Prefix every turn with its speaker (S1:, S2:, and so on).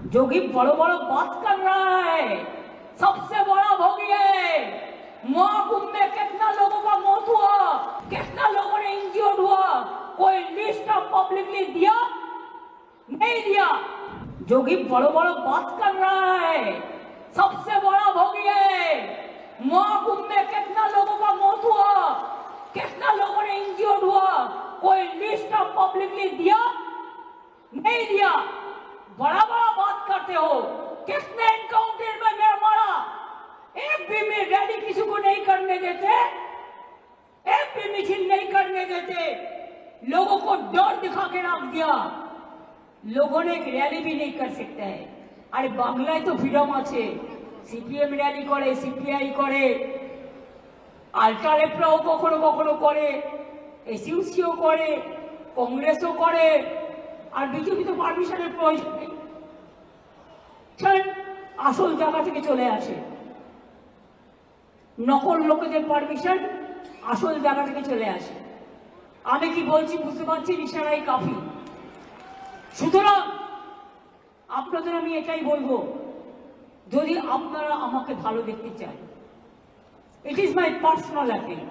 S1: जोगी बड़ो बड़ो बात कर रहा है, सबसे बड़ा भोगी है। महाकुंभ में कितना लोगों का मौत हुआ, कितना लोगों ने इंजर्ड हुआ, कोई लिस्ट ऑफ पब्लिकली दिया नहीं दिया। जोगी बड़ो बड़ो बात कर रहा है, सबसे बड़ा भोगी है। महाकुंभ में कितना लोगों का मौत हुआ, कितना लोगों ने इंजर्ड हुआ, कोई लिस्ट ऑफ पब्लिकली दिया नहीं दिया। बड़ा बड़ा बात करते हो, किसने एनकाउंटर में मेरा मारा, एक भी में रैली किसी को नहीं करने देते, एक भी मिছিল नहीं करने देते, लोगों को डर दिखा के रख दिया। लोगों ने एक रैली भी नहीं कर सकते है। अरे बांग्लाয় तो फ्रीडम আছে, সিপিএম র‍্যালি করে, সিপিআই করে, আলট্রা লেফটরাও কখনো কখনো করে, এসইউসিও করে, কংগ্রেসও করে, আর বিজেপি তো পারমিশনের প্রয়োজন নেই, আসল জায়গা থেকে চলে আসে। নকল লোকেদের পারমিশন আসল জায়গা থেকে চলে আসে। আমি কি বলছি বুঝতে পারছি, ইশারাই কাফি। সুতরাং আপনাদের আমি এটাই বলবো, যদি আপনারা আমাকে ভালো দেখতে চান, it is my personal appeal,